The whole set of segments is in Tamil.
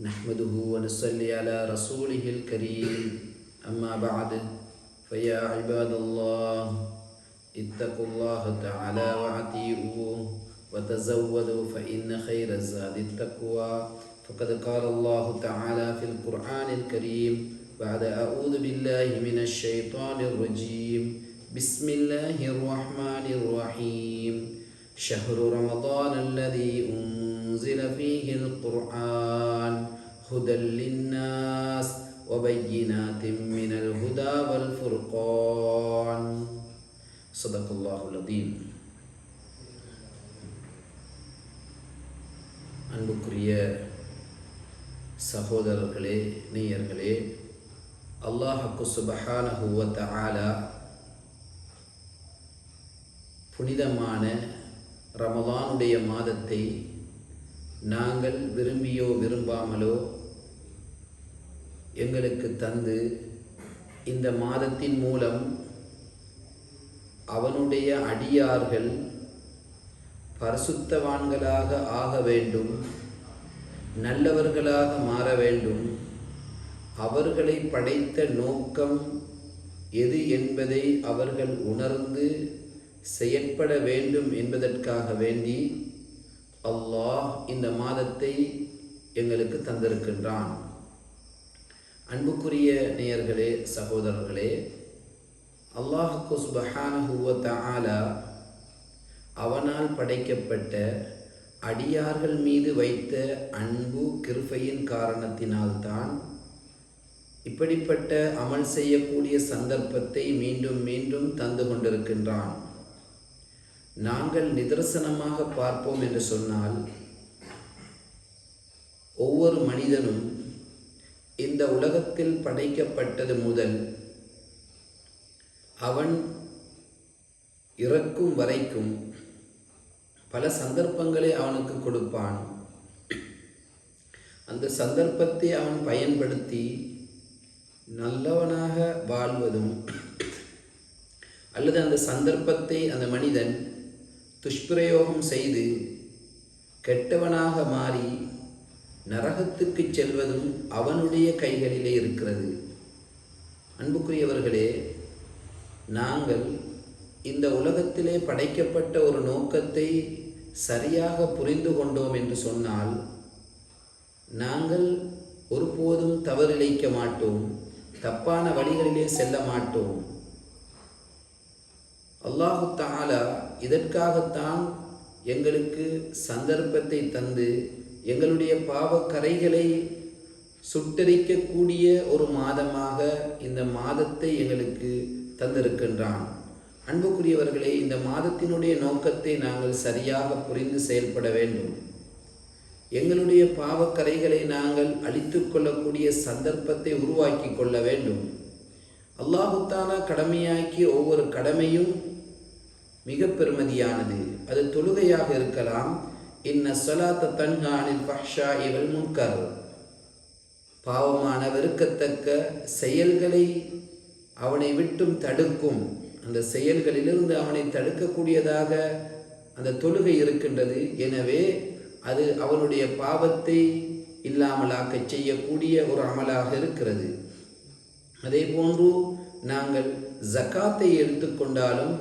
نحمده ونصلي على رسوله الكريم أما بعد فيا عباد الله اتقوا الله تعالى وأطيعوه وتزودوا فإن خير الزاد التقوى فقد قال الله تعالى في القرآن الكريم بعد أعوذ بالله من الشيطان الرجيم بسم الله الرحمن الرحيم شهر رمضان الذي أنزل فيه القرآن هدى للناس وبينات من الهدى والفرقان صدق الله العظيم. அன்புக்குரிய சகோதரர்களே, நேயர்களே, அல்லாஹ் சுப்ஹானஹு வ தஆலா புனிதமான ரமலானுடைய மாதத்தை நாங்கள் விரும்பியோ விரும்பாமலோ எங்களுக்கு தந்து இந்த மாதத்தின் மூலம் அவனுடைய அடியார்கள் பரிசுத்தவான்களாக ஆக வேண்டும், நல்லவர்களாக மாற வேண்டும், அவர்களை படைத்த நோக்கம் எது என்பதை அவர்கள் உணர்ந்து செயற்பட வேண்டும் என்பதற்காக வேண்டி அல்லாஹ் இந்த மாதத்தை எங்களுக்கு தந்திருக்கின்றான். அன்புக்குரிய நேயர்களே, சகோதரர்களே, அல்லாஹ் சுப்ஹானஹு வ தஆலா அவனால் படைக்கப்பட்ட அடியார்கள் மீது வைத்த அன்பு கிருபையின் காரணத்தினால்தான் இப்படிப்பட்ட அமல் செய்யக்கூடிய சந்தர்ப்பத்தை மீண்டும் மீண்டும் தந்து கொண்டிருக்கின்றான். நாங்கள் நிதர்சனமாக பார்ப்போம் என்று சொன்னால், ஒவ்வொரு மனிதனும் இந்த உலகத்தில் படைக்கப்பட்டது முதல் அவன் இறக்கும் வரைக்கும் பல சந்தர்ப்பங்களை அவனுக்கு கொடுப்பான். அந்த சந்தர்ப்பத்தை அவன் பயன்படுத்தி நல்லவனாக வாழ்வதும், அல்லது அந்த சந்தர்ப்பத்தை அந்த மனிதன் துஷ்பிரயோகம் செய்து கெட்டவனாக மாறி நரகத்துக்கு செல்வதும் அவனுடைய கைகளிலே இருக்கிறது. அன்புக்குரியவர்களே, நாங்கள் இந்த உலகத்திலே படைக்கப்பட்ட ஒரு நோக்கத்தை சரியாக புரிந்து கொண்டோம் என்று சொன்னால் நாங்கள் ஒருபோதும் தவறிழைக்க மாட்டோம், தப்பான வழிகளிலே செல்ல மாட்டோம். அல்லாஹு தஆலா இதற்காகத்தான் எங்களுக்கு சந்தர்ப்பத்தை தந்து எங்களுடைய பாவக்கரைகளை சுட்டரிக்கக்கூடிய ஒரு மாதமாக இந்த மாதத்தை எங்களுக்கு தந்திருக்கின்றான். அன்புக்குரியவர்களே, இந்த மாதத்தினுடைய நோக்கத்தை நாங்கள் சரியாக புரிந்து செயல்பட வேண்டும். எங்களுடைய பாவக்கரைகளை நாங்கள் அழித்து கொள்ளக்கூடிய சந்தர்ப்பத்தை உருவாக்கி கொள்ள வேண்டும். அல்லாஹு தஆலா கடமையாக்கிய ஒவ்வொரு கடமையும் மிக பெருமதியானது. அது தொழுகையாக இருக்கலாம். இன்ன ஸலாத்த தன்ஹா அனில் ஃபஹ்ஷாஇ வல் முன்கர், பாவமான வெறுக்கத்தக்க செயல்களை அவனை விட்டும் தடுக்கும், அந்த செயல்களிலிருந்து அவனை தடுக்கக்கூடியதாக அந்த தொழுகை இருக்கின்றது. எனவே அது அவனுடைய பாவத்தை இல்லாமலாக்க செய்யக்கூடிய ஒரு அமலாக இருக்கிறது. அதே போன்று நாங்கள் ஜக்காத்தை எடுத்துக்கொண்டாலும்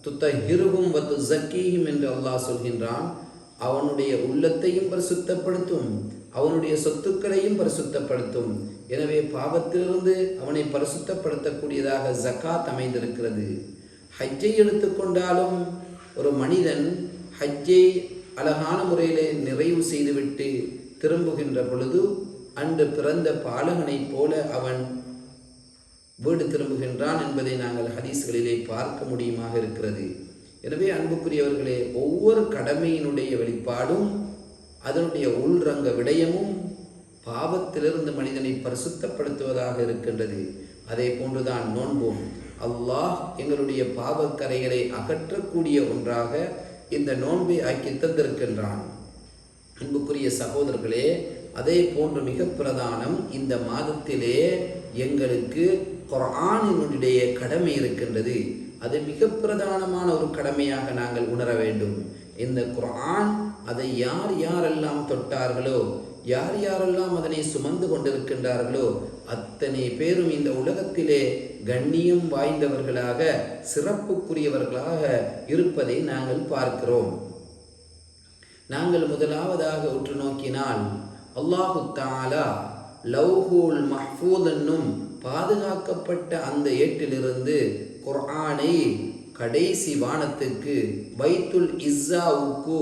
துத்தஹிருஹும் வ துஸக்கீஹிம் என்று அல்லாஹ் சொல்கின்றான். அவனுடைய உள்ளத்தையும் பரிசுத்தப்படுத்தும், அவனுடைய சொத்துக்களையும் பரிசுத்தப்படுத்தும். எனவே பாவத்திலிருந்து அவனை பரிசுத்தப்படுத்தக்கூடியதாக ஜக்காத் அமைந்திருக்கிறது. ஹஜ்ஜை எடுத்துக்கொண்டாலும் ஒரு மனிதன் ஹஜ்ஜை அழகான முறையிலே நிறைவு செய்துவிட்டு திரும்புகின்ற பொழுது அன்று பிறந்த பாலகனைப் போல அவன் வீடு திரும்புகின்றான் என்பதை நாங்கள் ஹதீஸ்களிலே பார்க்க முடியுமாக இருக்கிறது. எனவே அன்புக்குரியவர்களே, ஒவ்வொரு கடமையினுடைய வெளிப்பாடும் அதனுடைய உள்ரங்க விடயமும் பாவத்திலிருந்து மனிதனை பரிசுத்தப்படுத்துவதாக இருக்கின்றது. அதே போன்றுதான் நோன்பும். அல்லாஹ் எங்களுடைய பாவக்கரைகளை அகற்றக்கூடிய ஒன்றாக இந்த நோன்பை ஆக்கி தந்திருக்கின்றான். அன்புக்குரிய சகோதரர்களே, அதே போன்று மிக பிரதானம், இந்த மாதத்திலே எங்களுக்கு குர்ஆனினுடைய கடமை இருக்கின்றது. அது மிக பிரதானமான ஒரு கடமையாக நாங்கள் உணர வேண்டும். இந்த குர்ஆன் அதை யாரெல்லாம் தொட்டார்களோ, யார் யாரெல்லாம் அதனை சுமந்து கொண்டிருக்கின்றார்களோ அத்தனை பேரும் இந்த உலகத்திலே கண்ணியம் வாய்ந்தவர்களாக சிறப்புக்குரியவர்களாக இருப்பதை நாங்கள் பார்க்கிறோம். நாங்கள் முதலாவதாக உற்று நோக்கினால் அல்லாஹு தஆலா லவ்ஹுல் மஹ்ஃபூஸ் என்னும் பாதுகாக்கப்பட்ட அந்த ஏட்டிலிருந்து குர்ஆனை கடைசி வானத்துக்கு பைத்துல் இஸ்ஸாவுக்கு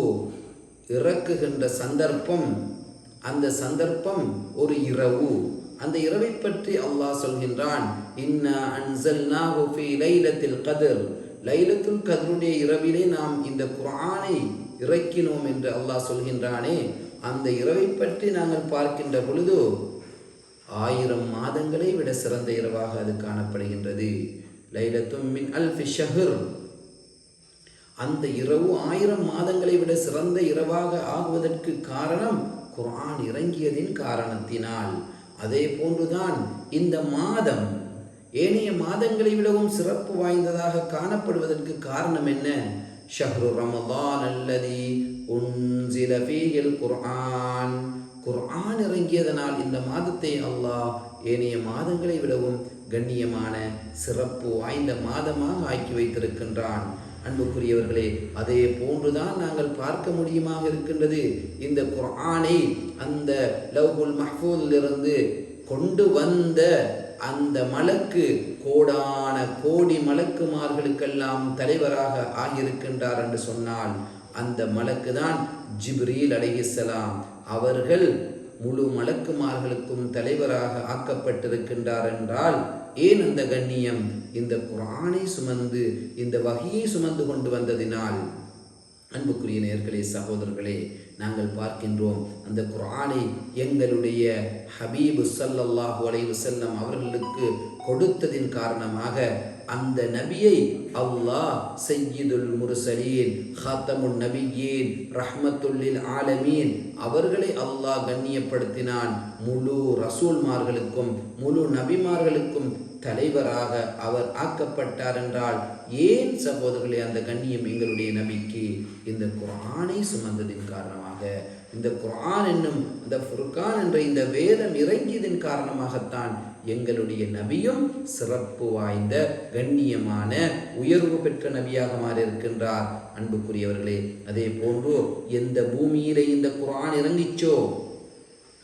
இறக்குகின்ற சந்தர்ப்பம், அந்த சந்தர்ப்பம் ஒரு இரவு. அந்த இரவை பற்றி அல்லாஹ் சொல்கின்றான், இன்னா அன்ஸல்னாஹு ஃபீ லைலத்தில் கத்ர், லைலத்துல் கத்ருடைய இரவிலே நாம் இந்த குர்ஆனை இறக்கினோம் என்று அல்லாஹ் சொல்கின்றானே. அந்த இரவை பற்றி நாங்கள் பார்க்கின்ற பொழுது 1000 மாதங்களை விட சிறந்த இரவாக அது காணப்படுகின்றது. லைலத்தும் மின் அல்ஃபி ஷஹர், அந்த இரவு 1000 மாதங்களை விட சிறந்த இரவாக ஆகுவதற்கு காரணம் குர்ஆன் இறங்கியதின் காரணத்தினால். அதே போன்றுதான் இந்த மாதம் ஏனைய மாதங்களை விடவும் சிறப்பு வாய்ந்ததாக காணப்படுவதற்கு காரணம் என்ன? ஷஹ்ரு ரமதான் அல்லதி உன்ஸில ஃபீஹில் குர்ஆன், குர்ஆன் இறங்கியதனால் இந்த மாதத்தை அல்லாஹ் ஏனைய மாதங்களை விடவும் கண்ணியமான சிறப்பு வாய்ந்த மாதமாக ஆக்கி வைத்திருக்கின்றான். அன்புக்குரியவர்களே, அதே போன்றுதான் நாங்கள் பார்க்க முடியுமாக இருக்கின்றது. இந்த குர்ஆனை அந்த லவ்ஹுல் மஹ்ஃபூஸிலிருந்து கொண்டு வந்த அந்த மலக்கு கோடான கோடி மலக்குமார்களுக்கெல்லாம் தலைவராக ஆகியிருக்கின்றார் என்று சொன்னால் அந்த மலக்கு தான் ஜிப்ரீல் அலைஹிஸ்ஸலாம். அவர்கள் முழு மலக்குமார்களுக்கும் தலைவராக ஆக்கப்பட்டிருக்கின்றார் என்றால் ஏன் அந்த கண்ணியம்? இந்த குர்ஆனை சுமந்து இந்த வஹியை சுமந்து கொண்டு வந்ததினால். அன்புக்குரிய நேயர்களே, சகோதரர்களே, நாங்கள் பார்க்கின்றோம் அந்த குர்ஆனை எங்களுடைய ஹபீபு ஸல்லல்லாஹு அலைஹி வஸல்லம் அவர்களுக்கு கொடுத்ததின் காரணமாக அந்த நபியை அல்லாஹ் சய்யிதுல் முர்சலீன், ஹாத்தமுன் நபியீன், ரஹ்மத்துல் லில் ஆலமீன் அவர்களை அல்லாஹ் கண்ணியப்படுத்தினான். முழு ரசூல்மார்களுக்கும் முழு நபிமார்களுக்கும் தலைவராக அவர் ஆக்கப்பட்டார் என்றால் ஏன் சகோதரர்களே அந்த கண்ணியம் எங்களுடைய நபிக்கு? இந்த குர்ஆனை சுமந்ததின் காரணமாக, இந்த குர்ஆன் என்னும் அந்த ஃபுர்கான் என்ற இந்த வேதம் இறங்கியதின் காரணமாகத்தான் எங்களுடைய நபியும் சிறப்பு வாய்ந்த கண்ணியமான உயர்வு பெற்ற நபியாக மாறியிருக்கின்றார். அன்புக்குரியவர்களே, அதே போன்று எந்த பூமியிலே இந்த குர்ஆன் இறங்கிச்சோ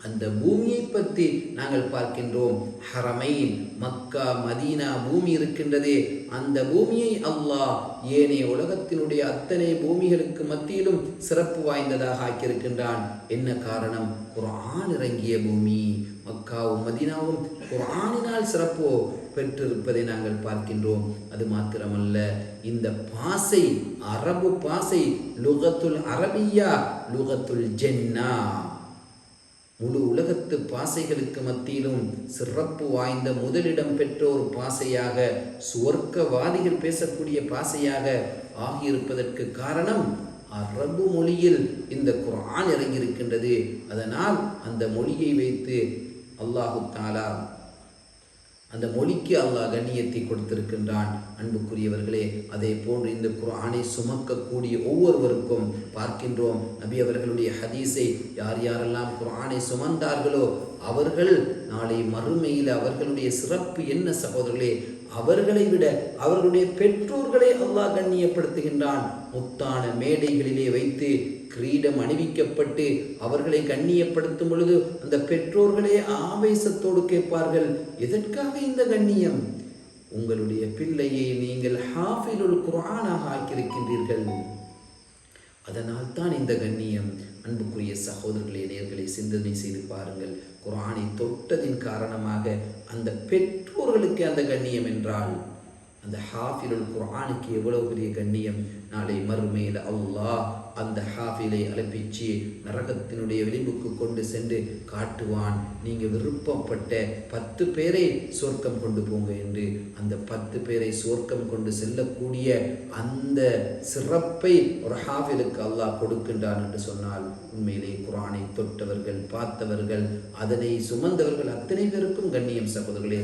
அந்த பூமியை பற்றி நாங்கள் பார்க்கின்றோம். ஹரமைன், மக்கா, மதீனா பூமி இருக்கின்றதே, அந்த பூமியை அல்லாஹ் ஏனைய உலகத்தினுடைய அத்தனை பூமிகளுக்கு மத்தியிலும் சிறப்பு வாய்ந்ததாக ஆக்கியிருக்கின்றான். என்ன காரணம்? குர்ஆன் இறங்கிய பூமி. மக்காவும் மதீனாவும் குர்ஆனினால் சிறப்பு பெற்றிருப்பதை நாங்கள் பார்க்கின்றோம். அது மாத்திரமல்ல, இந்த பாசை அரபு பாசை லுகத்துல் அரபியா, லுகத்துல் ஜன்னா, முழு உலகத்து பாசைகளுக்கு மத்தியிலும் சிறப்பு வாய்ந்த முதலிடம் பெற்ற ஒரு பாசையாக, சுவர்க்கவாதிகள் பேசக்கூடிய பாசையாக ஆகியிருப்பதற்கு காரணம் அரபு மொழியில் இந்த குர்ஆன் இறங்கியிருக்கின்றது. அதனால் அந்த மொழியை வைத்து அல்லாஹு தஆலா அந்த மொழிக்கு அல்லாஹ் கண்ணியத்தை கொடுத்திருக்கின்றான். அன்புக்குரியவர்களே, அதே போன்று இந்த குர்ஆனை சுமக்கக்கூடிய ஒவ்வொருவருக்கும் பார்க்கின்றோம். நபி அவர்களுடைய ஹதீஸை யார் யாரெல்லாம் குர்ஆனை சுமந்தார்களோ அவர்கள் நாளை மறுமையில் அவர்களுடைய சிறப்பு என்ன சகோதரர்களே? அவர்களை விட அவர்களுடைய பெற்றோர்களை அல்லாஹ் கண்ணியப்படுத்துகின்றான். முத்தான மேடைகளிலே வைத்து கிரீடம் அணிவிக்கப்பட்டு அவர்களை கண்ணியப்படுத்தும் பொழுது அந்த பெற்றோர்களே ஆவேசத்தோடு கேட்பார்கள், எதற்காக இந்த கண்ணியம்? உங்களுடைய பிள்ளையை நீங்கள் ஹாஃபிலுல் குர்ஆனாக ஆக்கியிருக்கின்றீர்கள், அதனால் தான் இந்த கண்ணியம். அன்புக்குரிய சகோதரர்களே, நேயர்களை சிந்தனை செய்து பாருங்கள். குர்ஆனை தொட்டதின் காரணமாக அந்த பெற்றோர்களுக்கு அந்த கண்ணியம் என்றால் அந்த ஹாஃபிலுல் குர்ஆனுக்கு எவ்வளவு பெரிய கண்ணியம். நாளை மறுமையில் அல்லாஹ் அந்த ஹாஃபிலை அழைப்பிச்சு நரகத்தினுடைய விளிம்புக்கு கொண்டு சென்று காட்டுவான். நீங்கள் விருப்பப்பட்ட 10 பேரை சொர்க்கம் கொண்டு போங்க என்று. அந்த 10 பேரை சொர்க்கம் கொண்டு செல்லக்கூடிய அந்த சிறப்பை ஒரு ஹாஃபிலுக்கு அல்லாஹ் கொடுக்கின்றான் என்று சொன்னால் உண்மையிலே குர்ஆனை தொட்டவர்கள், பார்த்தவர்கள், அதனை சுமந்தவர்கள் அத்தனை பேருக்கும் கண்ணியம். சகோதரர்களே,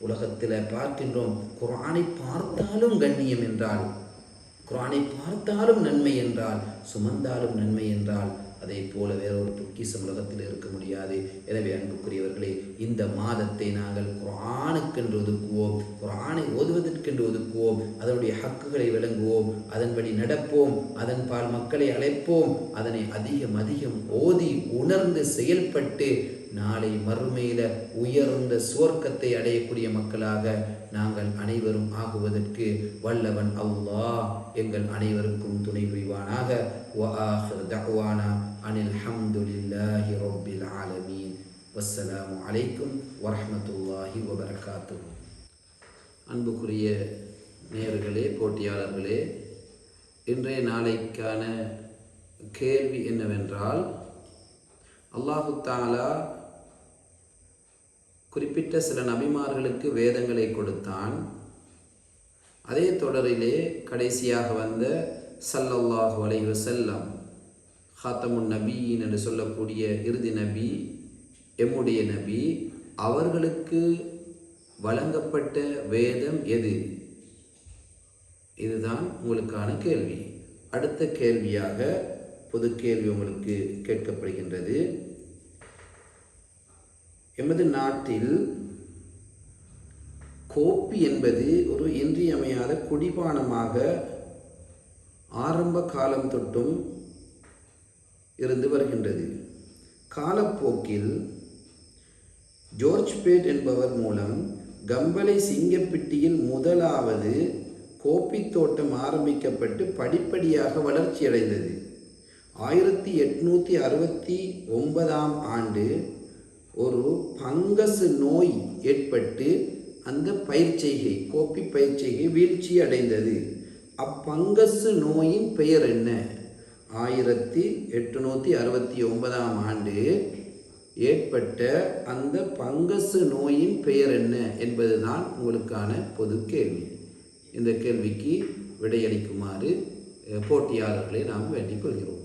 உலகத்தில் பார்க்கின்றோம், குர்ஆனை பார்த்தாலும் கண்ணியம் என்றால், குர்ஆனை பார்த்தாலும் நன்மை என்றால், சுமந்தாலும் நன்மை என்றால், அதை போல வேறொரு பொக்கிஷம் உலகத்தில் இருக்க முடியாது. எனவே அன்புக்குரியவர்களே, இந்த மாதத்தை நாங்கள் குர்ஆனுக்கென்று ஒதுக்குவோம், குர்ஆனை ஓதுவதற்கென்று ஒதுக்குவோம், அதனுடைய ஹக்குகளை விளங்குவோம், அதன்படி நடப்போம், அதன் பால் மக்களை அழைப்போம், அதனை அதிகம் அதிகம் ஓதி உணர்ந்து செயல்பட்டு நாளை மறுமையில உயர்ந்த சுவர்க்கத்தை அடையக்கூடிய மக்களாக நாங்கள் அனைவரும் ஆகுவதற்கு வல்லவன் அல்லாஹ் எங்கள் அனைவருக்கும் துணை புரிவானாக. வஆகிரு தஅவானா அனில் ஹம்துலில்லாஹி ரப்பில் ஆலமீன். வஸ்ஸலாமு அலைக்கும் வரஹ்மத்துல்லாஹி வபரகாத்துஹு. அன்புக்குரிய நேயர்களே, போட்டியாளர்களே, இன்றைய நாளைக்கான கேள்வி என்னவென்றால், அல்லாஹு தஆலா குறிப்பிட்ட சில நபிமார்களுக்கு வேதங்களை கொடுத்தான். அதே தொடரிலே கடைசியாக வந்த ஸல்லல்லாஹு அலைஹி வஸல்லம் ஹாத்தமுன் நபியின் என்று சொல்லக்கூடிய இறுதி நபி, எம்முடைய நபி, அவர்களுக்கு வழங்கப்பட்ட வேதம் எது? இதுதான் உங்களுக்கான கேள்வி. அடுத்த கேள்வியாக பொது கேள்வி உங்களுக்கு கேட்கப்படுகின்றது. எமது நாட்டில் கோப்பி என்பது ஒரு இன்றியமையாத குடிபானமாக ஆரம்ப காலம் தொட்டும் இருந்து வருகின்றது. காலப்போக்கில் ஜோர்ஜ் பேட் என்பவர் மூலம் கம்பளை சிங்கப்பிட்டியில் முதலாவது கோப்பி தோட்டம் ஆரம்பிக்கப்பட்டு படிப்படியாக வளர்ச்சியடைந்தது. 1869ஆம் ஆண்டு ஒரு பங்கசு நோய் ஏற்பட்டு அந்த பயிர்ச்செய்கை, கோப்பி பயிர்ச்செய்கை வீழ்ச்சி அடைந்தது. அப்பங்கசு நோயின் பெயர் என்ன? 1869ஆம் ஆண்டு ஏற்பட்ட அந்த பங்கசு நோயின் பெயர் என்ன என்பதுதான் உங்களுக்கான பொது கேள்வி. இந்த கேள்விக்கு விடையளிக்குமாறு போட்டியாளர்களை நாம் வேண்டிக் கொள்கிறோம்.